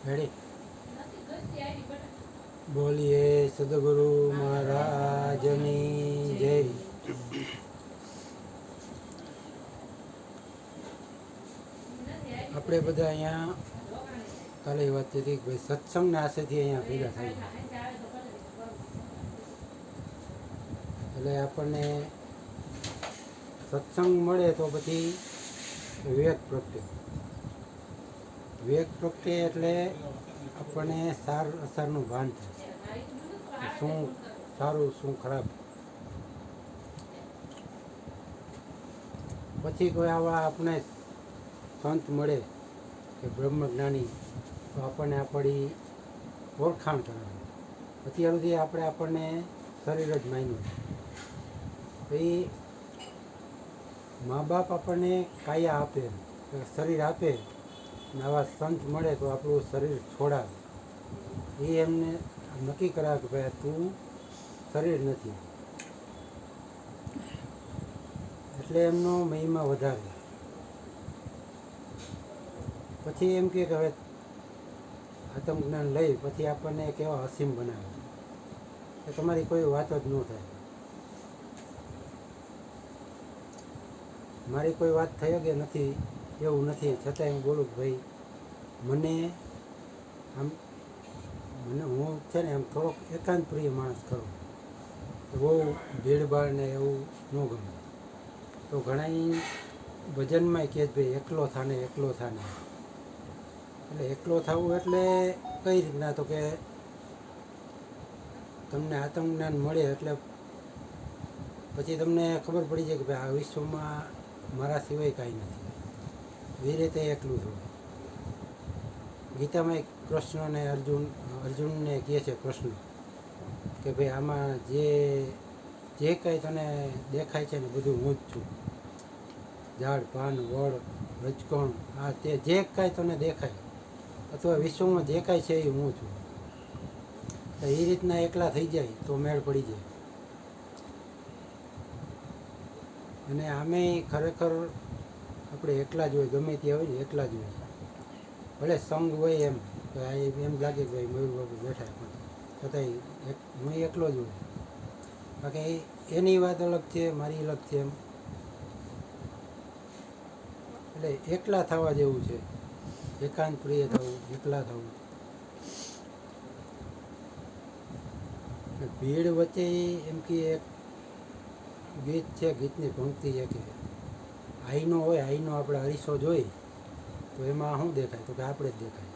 Ready બોલીએ સદગુરુ મહારાજની જય. આપણે બધા અહીંયા કાલે વાત હતી કે ભાઈ સત્સંગના આશેથી અહીંયા ભેગા થાય એટલે આપણને સત્સંગ મળે તો પછી વિવેક પ્રગટે. વિવેક પ્રગટે એટલે આપણને સાર અસરનું ભાન થાય, શું સારું શું ખરાબ. પછી કોઈ આવા આપણે સંત મળે કે બ્રહ્મજ્ઞાની તો આપણને આપણી ઓળખાણ કરાવે. અત્યાર સુધી આપણને શરીર જ માન્યું. પછી મા બાપ આપણને કાયા આપે, શરીર આપે, અને આવા સંત મળે તો આપણું શરીર છોડાવે. એ એમને નક્કી કરાવે કે ભાઈ તું શરીર નથી, એટલે એમનો મહિમા વધારે. પછી એમ કે હવે આત્મજ્ઞાન લઈ પછી આપણને કેવા અસીમ બનાવે કે તમારી કોઈ વાત જ ન થાય. મારી કોઈ વાત થઈ કે નથી એવું નથી, છતાંય હું બોલું કે ભાઈ મને હું છે ને એમ થોડોક એકાંત પ્રિય માણસ ખરો, બહુ ભીડભાડ ને એવું ન ગમે. તો ઘણા ભજનમાં કહે ભાઈ એકલો થાને એકલો થાને. એટલે એકલો થવું એટલે કઈ રીતના, તો કે તમને આત્મજ્ઞાન મળે એટલે પછી તમને ખબર પડી જાય કે ભાઈ આ વિશ્વમાં મારા સિવાય કાંઈ નથી. એ રીતે એકલું થવું. ગીતામાં એક કૃષ્ણને અર્જુનને કહે છે કૃષ્ણ કે ભાઈ આમાં જે કાંઈ તને દેખાય છે ને બધું હું જ છું. ઝાડ પાન વડ રજકણ આ તે જે કાંઈ તને દેખાય અથવા વિશ્વમાં જે કાંઈ છે એ હું છું. તો એ રીતના એકલા થઈ જાય તો મેળ પડી જાય. અને આમે ખરેખર આપણે એકલા જ હોય, ગમે ત્યાં હોય ને એકલા જ હોય. ભલે સંગ હોય એમ તો એમ લાગે કે ભાઈ મયુર બાબુ બેઠા, પણ છતાંય હું એકલો જ હોય. બાકી એની વાત અલગ છે, મારી અલગ છે. એમ એટલે એકલા થવા જેવું છે, એકાંત પ્રિય થવું, એકલા થવું. ભીડ વચ્ચે એમ કે એક ગીત છે, ગીતની પંક્તિ છે કે આઈનો હોય, આઈનો આપણે અરીસો જોઈ તો એમાં શું દેખાય, તો કે આપણે જ દેખાય.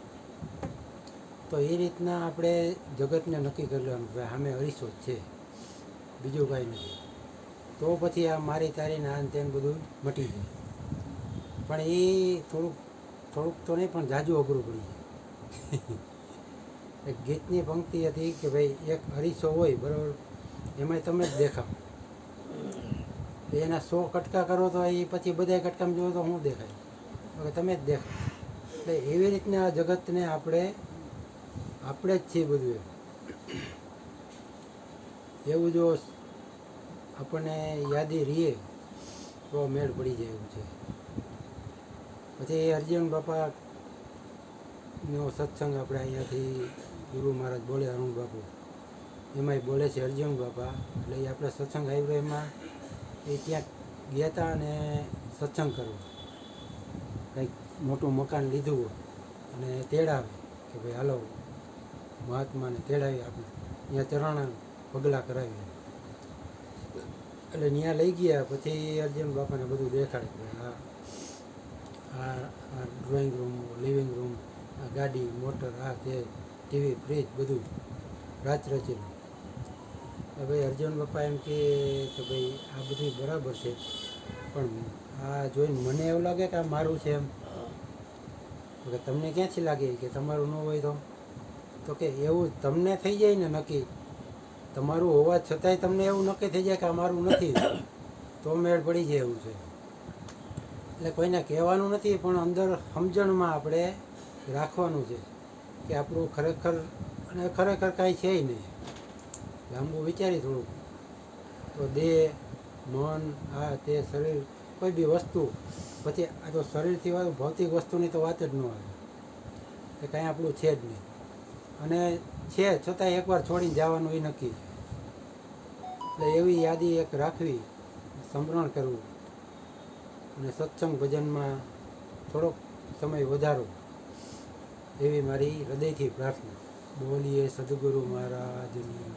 તો એ રીતના આપણે જગતને નક્કી કરી લેવાનું કે સામે અરીસો જ છે, બીજું કાંઈ નથી. તો પછી આ મારી તારીને આન તેન બધું મટી જાય. પણ એ થોડુંક તો નહીં, પણ જાજુ અઘરું પડી જાય. એક ગીતની પંક્તિ હતી કે ભાઈ એક અરીસો હોય બરાબર, એમાંય તમે જ દેખાવ. એના 100 કટકા કરો તો એ પછી બધા કટકામાં જોવો તો શું દેખાય, તો તમે જ દેખાવ. એટલે એવી રીતના આ જગતને આપણે જ છીએ બધું. એવું જો આપણને યાદી રહીએ તો મેળ પડી જાય એવું છે. પછી અર્જુન બાપાનો સત્સંગ આપણે અહીંયાથી ગુરુ મહારાજ બોલે, અરુણ બાપુ એમાંય બોલે છે અર્જુન બાપા. એટલે એ આપણે સત્સંગ આવ્યો એમાં એ ત્યાં ગયા હતા અને સત્સંગ કરવો, કંઈક મોટું મકાન લીધું અને તેડાવે કે ભાઈ હાલો મહાત્માને તેડાવી આપણે ત્યાં ચરણ પગલાં કરાવી. એટલે ત્યાં લઈ ગયા. પછી અર્જુન બાપાને બધું દેખાડે કે આ ડ્રોઈંગ રૂમ, લિવિંગ રૂમ, આ ગાડી મોટર, આ તે ટીવી ફ્રીજ બધું રાચ રચેલું. ભાઈ અર્જુન બાપા એમ કે ભાઈ આ બધું બરાબર છે, પણ આ જોઈને મને એવું લાગે કે આ મારું છે. એમ તો કે તમને ક્યાંથી લાગે કે તમારું ન હોય? તો કે એવું તમને થઈ જાય ને નક્કી, તમારું હોવા છતાંય તમને એવું નક્કી થઈ જાય કે આ મારું નથી, તો મેળ પડી જાય એવું છે. એટલે કોઈને કહેવાનું નથી, પણ અંદર સમજણમાં આપણે રાખવાનું છે કે આપણું ખરેખર કાંઈ છે નહીં. લાંબુ વિચારી થોડુંક તો દેહ મન આ તે શરીર કોઈ બી વસ્તુ, પછી આ તો શરીરથી વાત ભૌતિક વસ્તુની તો વાત જ ન આવે. કે કાંઈ આપણું છે જ નહીં, અને છે છતાંય એકવાર છોડીને જવાનું એ નક્કી છે. એટલે એવી યાદી એક રાખવી, સ્મરણ કરવું અને સત્સંગ ભજનમાં થોડોક સમય વધારો, એવી મારી હૃદયથી પ્રાર્થના. બોલીએ સદગુરુ મહારાજની.